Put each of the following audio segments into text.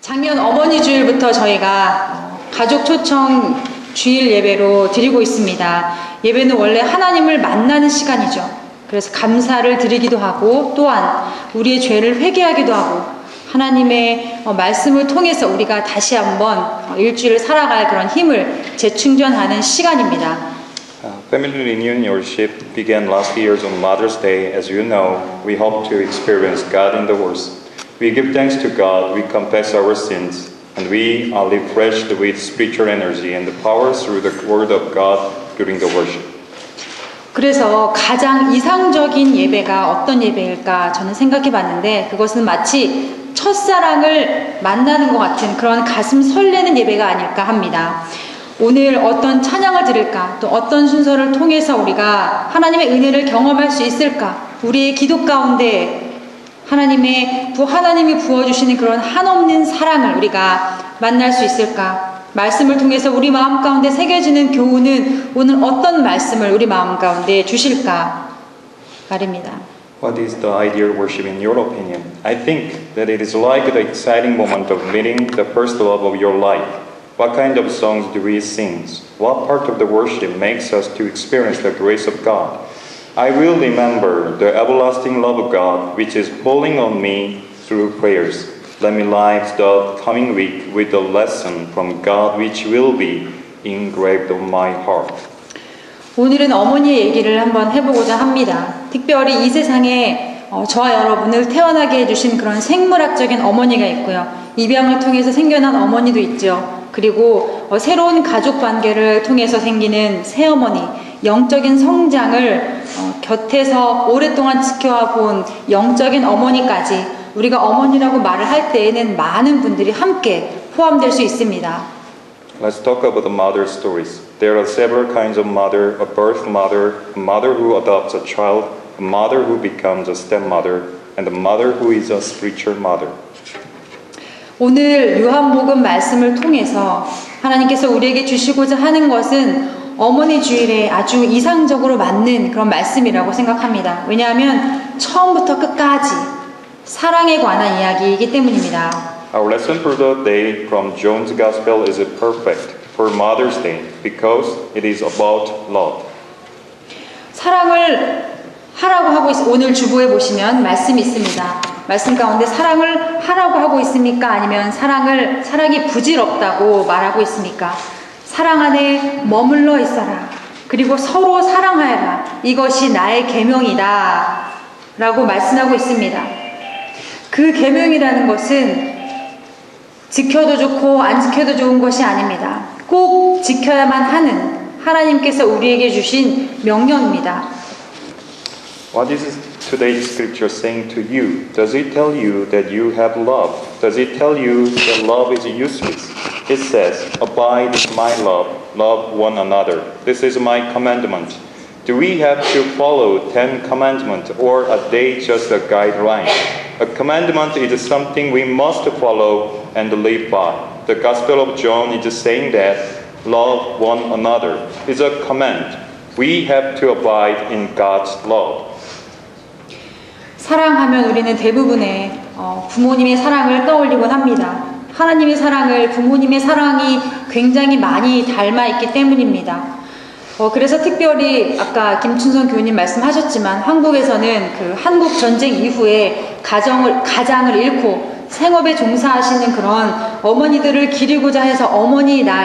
작년 어머니 주일부터 저희가 가족 초청 주일 예배로 드리고 있습니다. 예배는 원래 하나님을 만나는 시간이죠. 그래서 감사를 드리기도 하고 또한 우리의 죄를 회개하기도 하고 하나님의 말씀을 통해서 우리가 다시 한번 일주일을 살아갈 그런 힘을 재충전하는 시간입니다. Family Reunion Worship began last year on Mother's Day. As you know, we hope to experience God in the words. We give thanks to God, we confess our sins, and we are refreshed with spiritual energy and power through the Word of God during the worship. 그래서 가장 이상적인 예배가 어떤 예배일까 저는 생각해 봤는데 그것은 마치 첫사랑을 만나는 것 같은 그런 가슴 설레는 예배가 아닐까 합니다. 오늘 어떤 찬양을 들을까 또 어떤 순서를 통해서 우리가 하나님의 은혜를 경험할 수 있을까 우리의 기도 가운데 하나님이 부어주시는 그런 한없는 사랑을 우리가 만날 수 있을까? 말씀을 통해서 우리 마음 가운데 새겨지는 교훈은 오늘 어떤 말씀을 우리 마음 가운데 주실까? 말입니다. What is the ideal worship in your opinion? I think that it is like the exciting moment of meeting the first love of your life. What kind of songs do we sing? What part of the worship makes us to experience the grace of God? I will remember the everlasting love of God which is falling on me through prayers. Let me live the coming week with a lesson from God which will be engraved on my heart. 오늘은 어머니의 얘기를 한번 해보고자 합니다. 특별히 이 세상에 저와 여러분을 태어나게 해주신 그런 생물학적인 어머니가 있고요. 입양을 통해서 생겨난 어머니도 있죠. 그리고 새로운 가족 관계를 통해서 생기는 새어머니, 영적인 성장을 곁에서 오랫동안 지켜와 본 영적인 어머니까지 우리가 어머니라고 말을 할 때에는 많은 분들이 함께 포함될 수 있습니다. Let's talk about the mother stories. There are several kinds of mother: a birth mother, a mother who adopts a child, a mother who becomes a stepmother, and a mother who is a spiritual mother. 오늘 요한복음 말씀을 통해서 하나님께서 우리에게 주시고자 하는 것은 어머니 주일에 아주 이상적으로 맞는 그런 말씀이라고 생각합니다. 왜냐하면 처음부터 끝까지 사랑에 관한 이야기이기 때문입니다. Our lesson for the day from John's Gospel is perfect for Mother's Day because it is about love. 사랑을 하라고 하고 오늘 주보에 보시면 말씀이 있습니다. 말씀 가운데 사랑을 하라고 하고 있습니까? 아니면 사랑이 부질없다고 말하고 있습니까? 사랑 안에 머물러 있어라. 그리고 서로 사랑하여라. 이것이 나의 계명이다. 라고 말씀하고 있습니다. 그 계명이라는 것은 지켜도 좋고 안 지켜도 좋은 것이 아닙니다. 꼭 지켜야만 하는 하나님께서 우리에게 주신 명령입니다. What is today's scripture saying to you? Does it tell you that you have love? Does it tell you that love is useless? It says, abide in my love, love one another. This is my commandment. Do we have to follow 10 commandments or are they just a guideline? A commandment is something we must follow and live by. The Gospel of John is saying that love one another is a command. We have to abide in God's love. 사랑하면 우리는 대부분의 부모님의 사랑을 떠올리곤 합니다. 하나님의 사랑을 부모님의 사랑이 굉장히 많이 닮아 있기 때문입니다. 그래서 특별히 아까 김춘선 교우님 말씀하셨지만 한국에서는 그 한국 전쟁 이후에 가장을 잃고 생업에 종사하시는 그런 어머니들을 기리고자 해서 어머니날이라고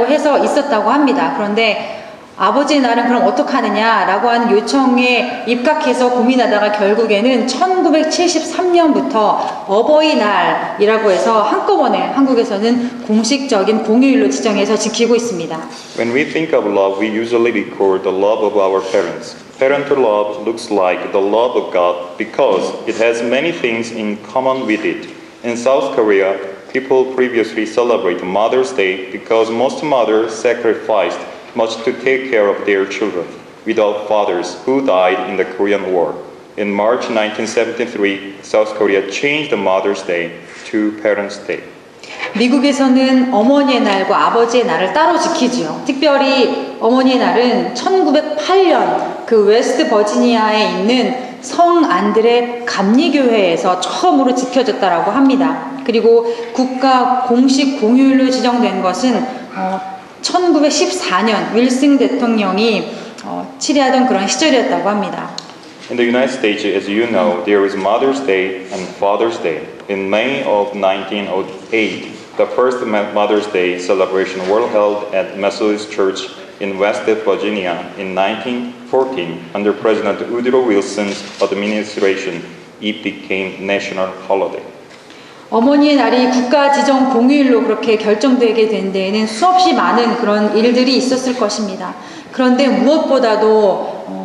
해서 있었다고 합니다. 그런데 아버지의 날은 그럼 어떡하느냐라고 하는 요청에 입각해서 고민하다가 결국에는 1973년부터 어버이날이라고 해서 한꺼번에 한국에서는 공식적인 공휴일로 지정해서 지키고 있습니다. When we think of love, we usually record the love of our parents. Parental love looks like the love of God because it has many things in common with it. In South Korea, people previously celebrate Mother's Day because most mothers sacrificed much to take care of their children without fathers who died in the Korean War. In March 1973, South Korea changed Mother's Day to Parents' Day. 미국에서는 어머니의 날과 아버지의 날을 따로 지키지요. 특별히 어머니의 날은 1908년 그 웨스트 버지니아에 있는 성 안드레 감리교회에서 처음으로 지켜졌다라고 합니다. 그리고 국가 공식 공휴일로 지정된 것은 1914년 윌슨 대통령이 치레하던 그런 시절이었다고 합니다. In the United States, as you know, there is Mother's Day and Father's Day. In May of 1908, the first Mother's Day celebration was held at Methodist Church in West Virginia. In 1914, under President Woodrow Wilson's administration, it became national holiday. 어머니의 날이 국가 지정 공휴일로 그렇게 결정되게 된 데에는 수없이 많은 그런 일들이 있었을 것입니다. 그런데 무엇보다도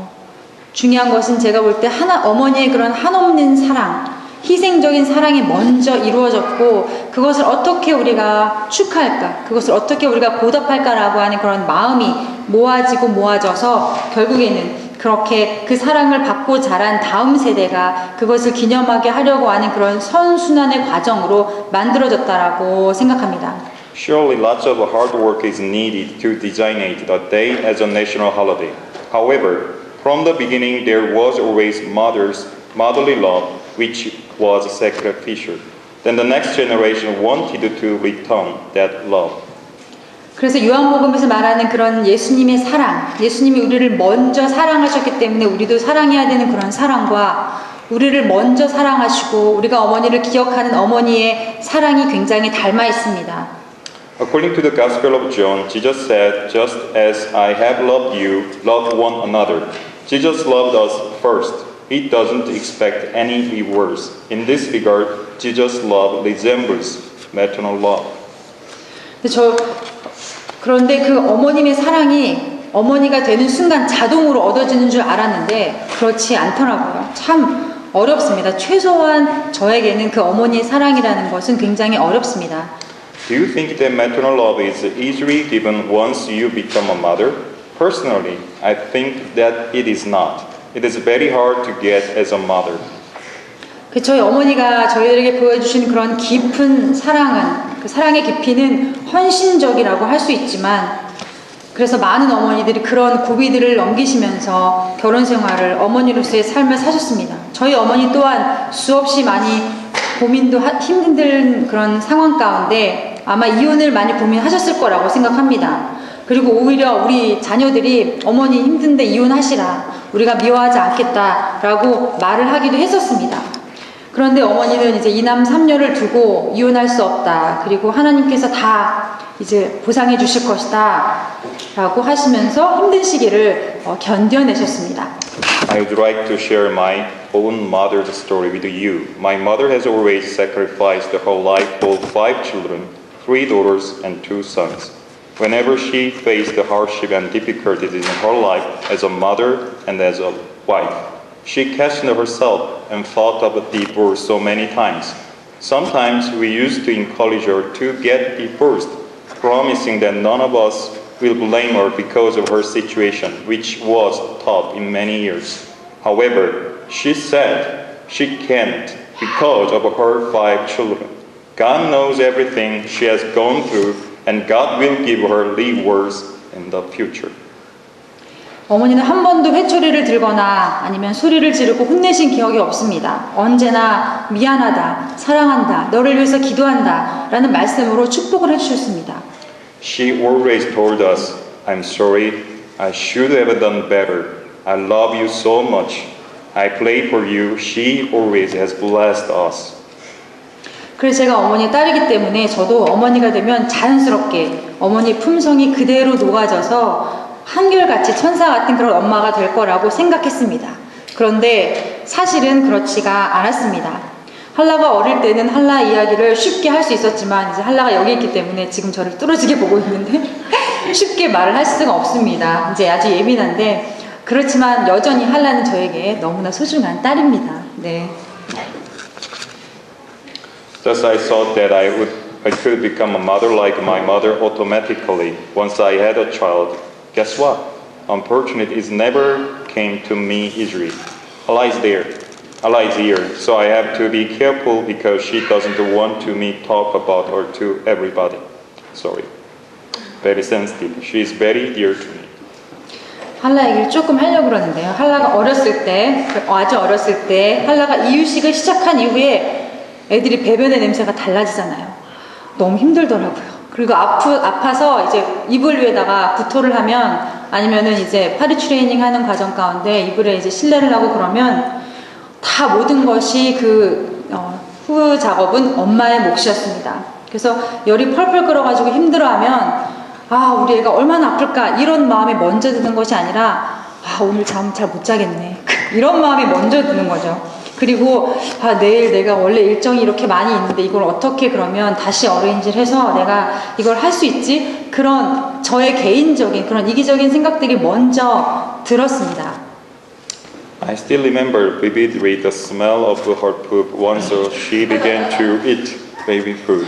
중요한 것은 제가 볼 때 어머니의 그런 한없는 사랑, 희생적인 사랑이 먼저 이루어졌고 그것을 어떻게 우리가 축하할까, 그것을 어떻게 우리가 보답할까라고 하는 그런 마음이 모아져서 결국에는 그렇게 그 사랑을 받고 자란 다음 세대가 그것을 기념하게 하려고 하는 그런 선순환의 과정으로 만들어졌다라고 생각합니다. Surely lots of hard work is needed to designate the day as a national holiday. However, from the beginning there was always motherly love, which was sacrificial. Then the next generation wanted to return that love. 그래서 요한복음에서 말하는 그런 예수님의 사랑, 예수님이 우리를 먼저 사랑하셨기 때문에 우리도 사랑해야 되는 그런 사랑과 우리를 먼저 사랑하시고 우리가 어머니를 기억하는 어머니의 사랑이 굉장히 닮아 있습니다. According to the Gospel of John, Jesus said, "Just as I have loved you, love one another." Jesus loved us first. He doesn't expect any rewards. In this regard, Jesus' love resembles maternal love. 그런데 그 어머님의 사랑이 어머니가 되는 순간 자동으로 얻어지는 줄 알았는데 그렇지 않더라고요. 참 어렵습니다. 최소한 저에게는 그 어머니의 사랑이라는 것은 굉장히 어렵습니다. Do you think that maternal love is easily given once you become a mother? Personally, I think that it is not. It is very hard to get as a mother. 저희 어머니가 저희들에게 보여주신 그런 깊은 사랑은, 그 사랑의 깊이는 헌신적이라고 할 수 있지만, 그래서 많은 어머니들이 그런 고비들을 넘기시면서 결혼 생활을 어머니로서의 삶을 사셨습니다. 저희 어머니 또한 수없이 많이 고민도 힘든 그런 상황 가운데 아마 이혼을 많이 고민하셨을 거라고 생각합니다. 그리고 오히려 우리 자녀들이 어머니 힘든데 이혼하시라, 우리가 미워하지 않겠다라고 말을 하기도 했었습니다. 그런데 어머니는 이제 이남 삼녀를 두고 이혼할 수 없다, 그리고 하나님께서 다 이제 보상해 주실 것이다 라고 하시면서 힘든 시기를 견뎌내셨습니다. I would like to share my own mother's story with you. My mother has always sacrificed her life for 5 children, 3 daughters and 2 sons. Whenever she faced hardship and difficulties in her life as a mother and as a wife, she questioned herself and thought of divorce so many times. Sometimes we used to encourage her to get divorced, promising that none of us will blame her because of her situation, which was tough in many years. However, she said she can't because of her 5 children. God knows everything she has gone through, and God will give her rewards in the future. 어머니는 한 번도 회초리를 들거나 아니면 소리를 지르고 혼내신 기억이 없습니다. 언제나 미안하다, 사랑한다, 너를 위해서 기도한다 라는 말씀으로 축복을 해주셨습니다. She always told us, I'm sorry, I should have done better. I love you so much. I pray for you. She always has blessed us. 그래서 제가 어머니의 딸이기 때문에 저도 어머니가 되면 자연스럽게 어머니 품성이 그대로 녹아져서 한결같이 천사 같은 그런 엄마가 될 거라고 생각했습니다. 그런데 사실은 그렇지가 않았습니다. 한라가 어릴 때는 한라 이야기를 쉽게 할 수 있었지만 이제 한라가 여기 있기 때문에 지금 저를 뚫어지게 보고 있는데 쉽게 말을 할 수가 없습니다. 이제 아주 예민한데 그렇지만 여전히 한라는 저에게 너무나 소중한 딸입니다. 네. Thus I thought that I could become a mother like my mother automatically once I had a child. Guess what? Unfortunately, it never came to me easily. Allah is there. Allah is here. So I have to be careful because she doesn't want me talk about her to everybody. Sorry. Very sensitive. She is very dear to me. 한라 얘기를 조금 하려고 그러는데요. 한라가 아주 어렸을 때 한라가 이유식을 시작한 이후에 애들이 배변의 냄새가 달라지잖아요. 너무 힘들더라고요. 그리고 아파서 이제 이불 위에다가 구토를 하면 아니면은 이제 파리 트레이닝 하는 과정 가운데 이불에 이제 실내를 하고 그러면 다 모든 것이 후 작업은 엄마의 몫이었습니다. 그래서 열이 펄펄 끓어가지고 힘들어하면 아 우리 애가 얼마나 아플까 이런 마음이 먼저 드는 것이 아니라 아 오늘 잠 잘 못 자겠네 이런 마음이 먼저 드는 거죠. 그리고 아 내일 내가 원래 일정이 이렇게 많이 있는데 이걸 어떻게 그러면 다시 어레인지를 해서 내가 이걸 할 수 있지? 그런 저의 개인적인 그런 이기적인 생각들이 먼저 들었습니다. I still remember vividly the smell of her poop once she began to eat baby food.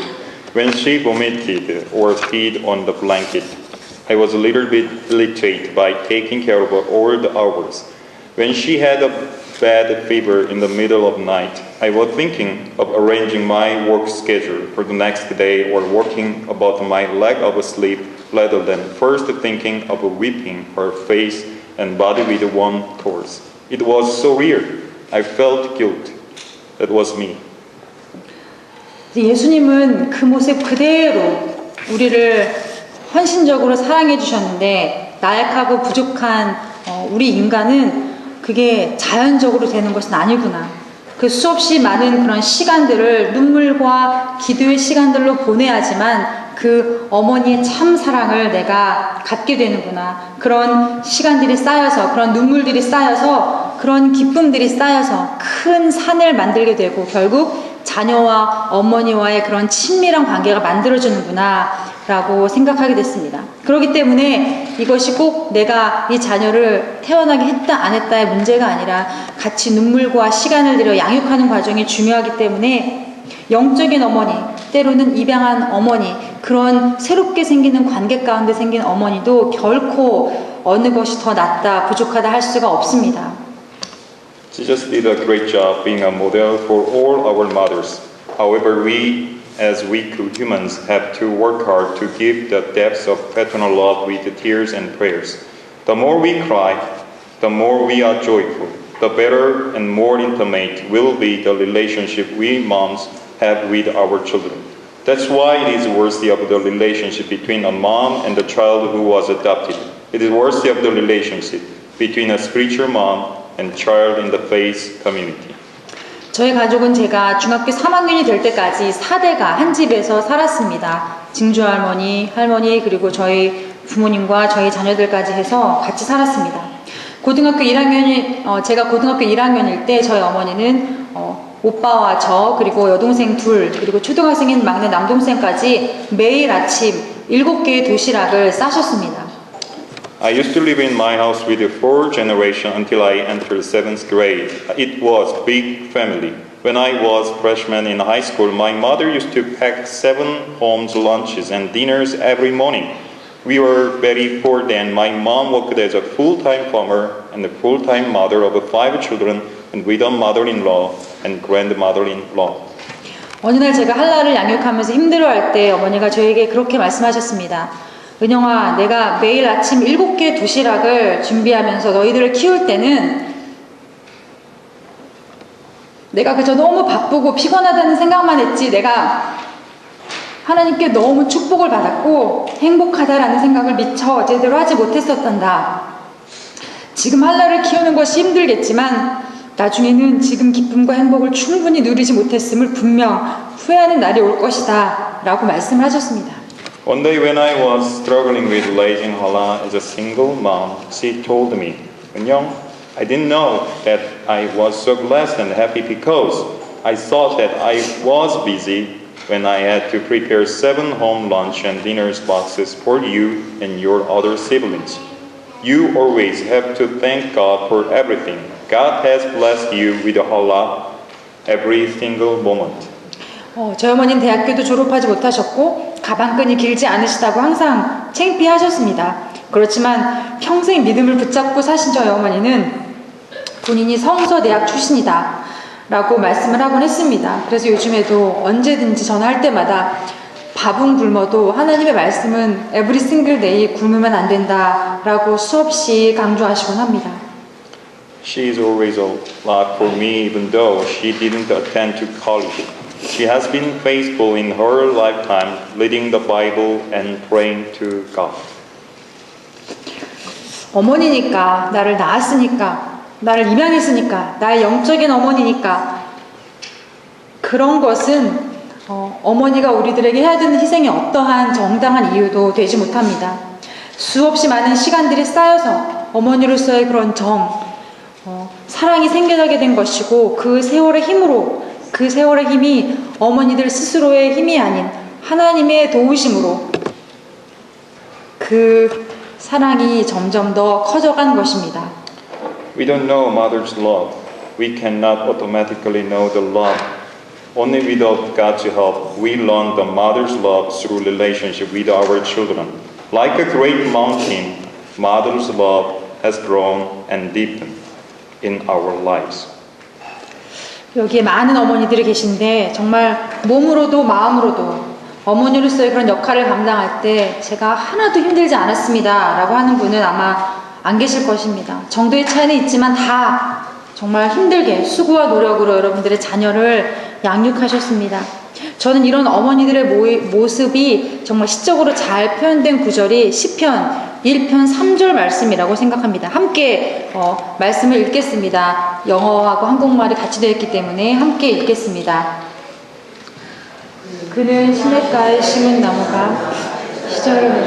When she vomited or peed on the blanket, I was a little bit irritated by taking care of her all the hours. When she had a bad fever in the middle of the night, I was thinking of arranging my work schedule for the next day or working about my lack of sleep rather than first thinking of whipping her face and body with warm towels. It was so weird. I felt guilt. That was me. 예수님은 그 모습 그대로 우리를 헌신적으로 사랑해 주셨는데 나약하고 부족한 우리 인간은 그게 자연적으로 되는 것은 아니구나. 그 수없이 많은 그런 시간들을 눈물과 기도의 시간들로 보내야지만 그 어머니의 참 사랑을 내가 갖게 되는구나. 그런 시간들이 쌓여서 그런 눈물들이 쌓여서 그런 기쁨들이 쌓여서 큰 산을 만들게 되고 결국 자녀와 어머니와의 그런 친밀한 관계가 만들어지는구나 라고 생각하게 됐습니다. 그렇기 때문에 이것이 꼭 내가 이 자녀를 태어나게 했다 안 했다의 문제가 아니라 같이 눈물과 시간을 들여 양육하는 과정이 중요하기 때문에 영적인 어머니, 때로는 입양한 어머니, 그런 새롭게 생기는 관계 가운데 생긴 어머니도 결코 어느 것이 더 낫다, 부족하다 할 수가 없습니다. Jesus did a great job being a model for all our mothers. However, we as weak humans have to work hard to give the depths of paternal love with tears and prayers. The more we cry, the more we are joyful. The better and more intimate will be the relationship we moms have with our children. That's why it is worthy of the relationship between a mom and the child who was adopted. It is worthy of the relationship between a spiritual mom and child in the faith community. 저희 가족은 제가 중학교 3학년이 될 때까지 4대가 한 집에서 살았습니다. 증조 할머니, 할머니 그리고 저희 부모님과 저희 자녀들까지 해서 같이 살았습니다. 고등학교 1학년이 제가 고등학교 1학년일 때 저희 어머니는 오빠와 저 그리고 여동생 둘 그리고 초등학생인 막내 남동생까지 매일 아침 7개의 도시락을 싸셨습니다. I used to live in my house with 4 generations until I entered 7th grade. It was a big family. When I was freshman in high school, my mother used to pack 7 homes lunches and dinners every morning. We were very poor then. My mom worked as a full-time farmer and a full-time mother of 5 children and with a mother-in-law and grandmother-in-law. 어느 날 제가 한라를 양육하면서 힘들어할 때 어머니가 저에게 그렇게 말씀하셨습니다. 은영아, 내가 매일 아침 7개 도시락을 준비하면서 너희들을 키울 때는 내가 그저 너무 바쁘고 피곤하다는 생각만 했지 내가 하나님께 너무 축복을 받았고 행복하다라는 생각을 미처 제대로 하지 못했었단다. 지금 한라를 키우는 것이 힘들겠지만 나중에는 지금 기쁨과 행복을 충분히 누리지 못했음을 분명 후회하는 날이 올 것이다 라고 말씀을 하셨습니다. One day when I was struggling with raising Hala as a single mom, she told me, Eunyoung, I didn't know that I was so blessed and happy because I thought that I was busy when I had to prepare 7 home lunch and dinner boxes for you and your other siblings. You always have to thank God for everything. God has blessed you with Hala every single moment. 저희 어머니는 대학교도 졸업하지 못하셨고 가방끈이 길지 않으시다고 항상 창피하셨습니다. 그렇지만 평생 믿음을 붙잡고 사신 저희 어머니는 본인이 성서대학 출신이다 라고 말씀을 하곤 했습니다. 그래서 요즘에도 언제든지 전화할 때마다 밥은 굶어도 하나님의 말씀은 every single day 굶으면 안 된다 라고 수없이 강조하시곤 합니다. She is always a lot for me even though she didn't attend to college. She has been faithful in her lifetime, reading the Bible and praying to God. 어머니니까, 나를 낳았으니까, 나를 입양했으니까, 나의 영적인 어머니니까 그런 것은 어머니가 우리들에게 해야 되는 희생이 어떠한 정당한 이유도 되지 못합니다. 수없이 많은 시간들이 쌓여서 어머니로서의 그런 사랑이 생겨나게 된 것이고 그 세월의 힘이 어머니들 스스로의 힘이 아닌 하나님의 도우심으로 그 사랑이 점점 더 커져간 것입니다. We don't know mother's love. We cannot automatically know the love. Only without God's help, we learn the mother's love through relationship with our children. Like a great mountain, mother's love has grown and deepened in our lives. 여기에 많은 어머니들이 계신데 정말 몸으로도 마음으로도 어머니로서의 그런 역할을 감당할 때 제가 하나도 힘들지 않았습니다 라고 하는 분은 아마 안 계실 것입니다. 정도의 차이는 있지만 다 정말 힘들게 수고와 노력으로 여러분들의 자녀를 양육하셨습니다. 저는 이런 어머니들의 모습이 정말 시적으로 잘 표현된 구절이 시편 1편 3절 말씀이라고 생각합니다. 함께 말씀을 읽겠습니다. 영어하고 한국말이 같이 되어 있기 때문에 함께 읽겠습니다. 그는 시냇가에 심은 나무가 시절을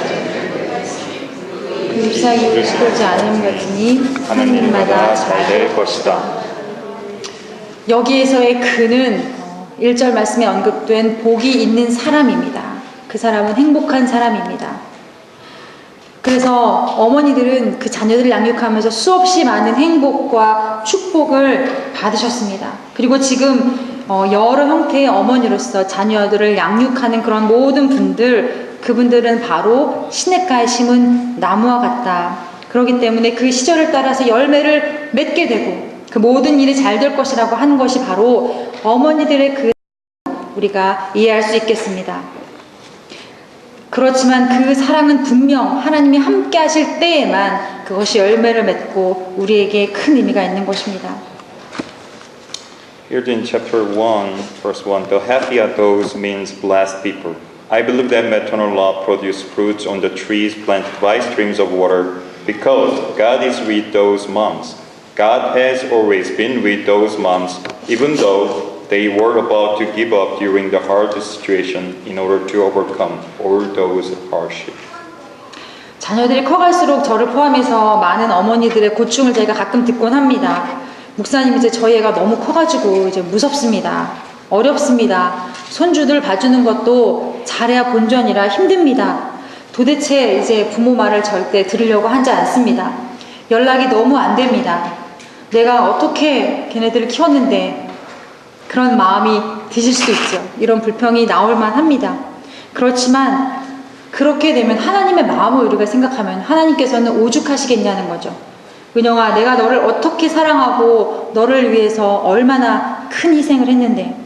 그 잎사귀를 시들지 않음 같으니 하느님마다 잘 될 것이다. 여기에서의 그는 1절 말씀에 언급된 복이 있는 사람입니다. 그 사람은 행복한 사람입니다. 그래서 어머니들은 그 자녀들을 양육하면서 수없이 많은 행복과 축복을 받으셨습니다. 그리고 지금 여러 형태의 어머니로서 자녀들을 양육하는 그런 모든 그분들은 바로 시냇가에 심은 나무와 같다. 그렇기 때문에 그 시절을 따라서 열매를 맺게 되고 그 모든 일이 잘 될 것이라고 하는 것이 바로 어머니들의 그 우리가 이해할 수 있겠습니다. 그렇지만 그 사랑은 분명 하나님이 함께 하실 때에만 그것이 열매를 맺고 우리에게 큰 의미가 있는 것입니다. Here in chapter 1, verse 1, the happy are those means blessed people. I believe that maternal love produces fruits on the trees planted by streams of water because God is with those moms. God has always been with those moms, even though they were about to give up during the hard situation in order to overcome all those hardships. 자녀들이 커갈수록 저를 포함해서 많은 어머니들의 고충을 제가 가끔 듣곤 합니다. 목사님 이제 저희 애가 너무 커가지고 이제 무섭습니다. 어렵습니다. 손주들 봐주는 것도 잘해야 본전이라 힘듭니다. 도대체 이제 부모 말을 절대 들으려고 하지 않습니다. 연락이 너무 안 됩니다. 내가 어떻게 걔네들을 키웠는데 그런 마음이 드실 수 있죠. 이런 불평이 나올 만합니다. 그렇지만 그렇게 되면 하나님의 마음을 우리가 생각하면 하나님께서는 오죽하시겠냐는 거죠. 은영아, 내가 너를 어떻게 사랑하고 너를 위해서 얼마나 큰 희생을 했는데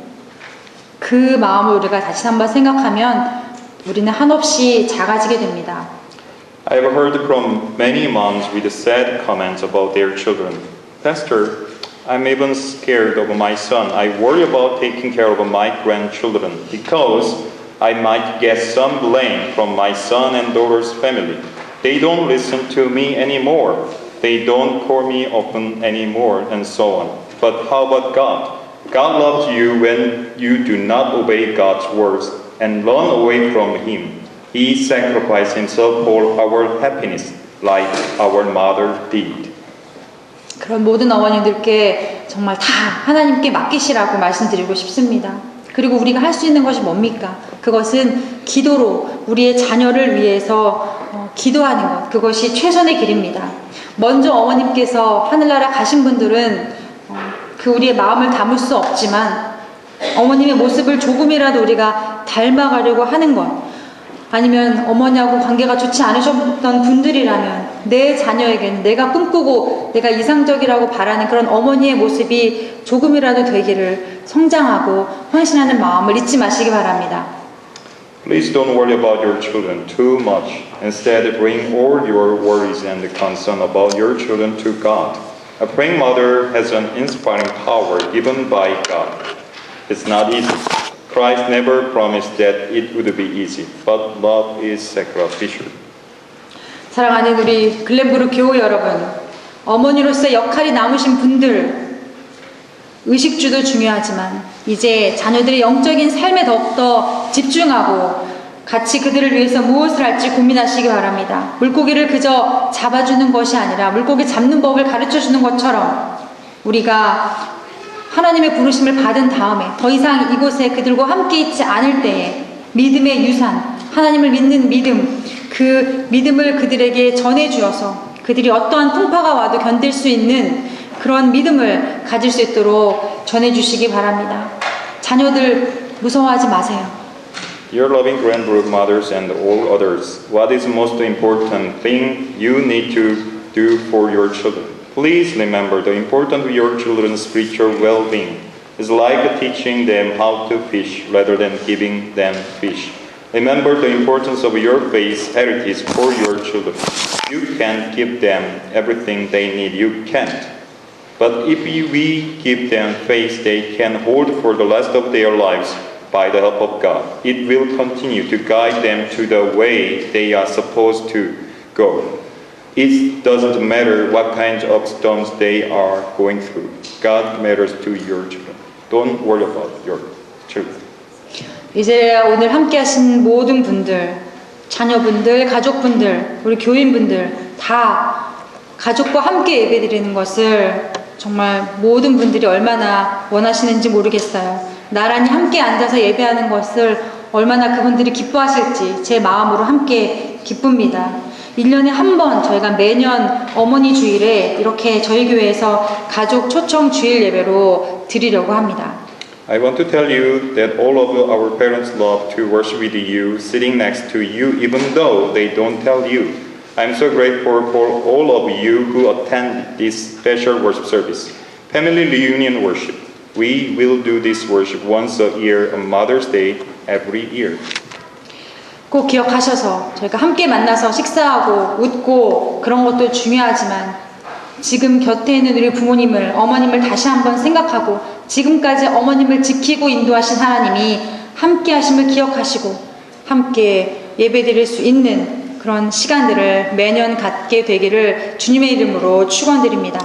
그 마음을 우리가 다시 한번 생각하면 우리는 한없이 작아지게 됩니다. I have heard from many moms with sad comments about their children. Pastor, I'm even scared of my son. I worry about taking care of my grandchildren because I might get some blame from my son and daughter's family. They don't listen to me anymore. They don't call me often anymore, and so on. But how about God? God loves you when you do not obey God's words and run away from Him. He sacrificed Himself for our happiness, like our mother did. 그런 모든 어머님들께 정말 다 하나님께 맡기시라고 말씀드리고 싶습니다. 그리고 우리가 할 수 있는 것이 뭡니까? 그것은 기도로 우리의 자녀를 위해서 기도하는 것. 그것이 최선의 길입니다. 먼저 어머님께서 하늘나라 가신 분들은 그 우리의 마음을 담을 수 없지만 어머님의 모습을 조금이라도 우리가 닮아가려고 하는 것, 아니면 어머니하고 관계가 좋지 않으셨던 분들이라면 내 자녀에게는 내가 꿈꾸고 내가 이상적이라고 바라는 그런 어머니의 모습이 조금이라도 되기를 성장하고 헌신하는 마음을 잊지 마시기 바랍니다. Please don't worry about your children too much. Instead, bring all your worries and concern about your children to God. A praying mother has an inspiring power given by God. It's not easy. Christ never promised that it would be easy, but love is sacrificial. 사랑하는 우리 글렌브루 교우 여러분, 어머니로서 역할이 남으신 분들, 의식주도 중요하지만 이제 자녀들의 영적인 삶에 더욱더 집중하고 같이 그들을 위해서 무엇을 할지 고민하시기 바랍니다. 물고기를 그저 잡아주는 것이 아니라 물고기 잡는 법을 가르쳐주는 것처럼 우리가 하나님의 부르심을 받은 다음에 더 이상 이곳에 그들과 함께 있지 않을 때에 믿음의 유산, 하나님을 믿는 믿음, 그 믿음을 그들에게 전해주어서 그들이 어떠한 풍파가 와도 견딜 수 있는 그런 믿음을 가질 수 있도록 전해주시기 바랍니다. 자녀들 무서워하지 마세요. Dear loving grandmothers and all others, what is the most important thing you need to do for your children? Please remember the importance of your children's spiritual well-being is like teaching them how to fish rather than giving them fish. Remember the importance of your faith heritage for your children. You can't give them everything they need. You can't. But if we give them faith they can hold for the rest of their lives by the help of God, it will continue to guide them to the way they are supposed to go. It doesn't matter what kinds of storms they are going through. God matters to your children. Don't worry about your children. 이제 오늘 함께 하신 모든 분들, 자녀분들, 가족분들, 우리 교인분들 다 가족과 함께 예배드리는 것을 정말 모든 분들이 얼마나 원하시는지 모르겠어요. 나란히 함께 앉아서 예배하는 것을 얼마나 그분들이 기뻐하실지 제 마음으로 함께 기쁩니다. 1년에 한 번 저희가 매년 어머니 주일에 이렇게 저희 교회에서 가족 초청 주일 예배로 드리려고 합니다. I want to tell you that all of our parents love to worship with you, sitting next to you, even though they don't tell you. I'm so grateful for all of you who attend this special worship service, family reunion worship. We will do this worship once a year on Mother's Day every year. 꼭 기억하셔서 저희가 함께 만나서 식사하고 웃고 그런 것도 중요하지만 지금 곁에 있는 우리 부모님을, 어머님을 다시 한번 생각하고 지금까지 어머님을 지키고 인도하신 하나님이 함께 하심을 기억하시고 함께 예배드릴 수 있는 그런 시간들을 매년 갖게 되기를 주님의 이름으로 축원드립니다.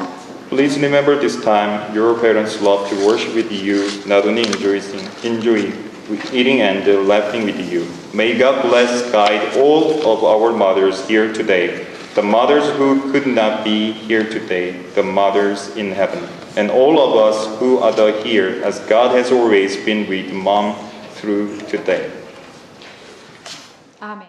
Please remember this time your parents love to worship with you, not only enjoy eating and laughing with you. May God bless, guide all of our mothers here today, the mothers who could not be here today, the mothers in heaven, and all of us who are here as God has always been with Mom through today. 아멘.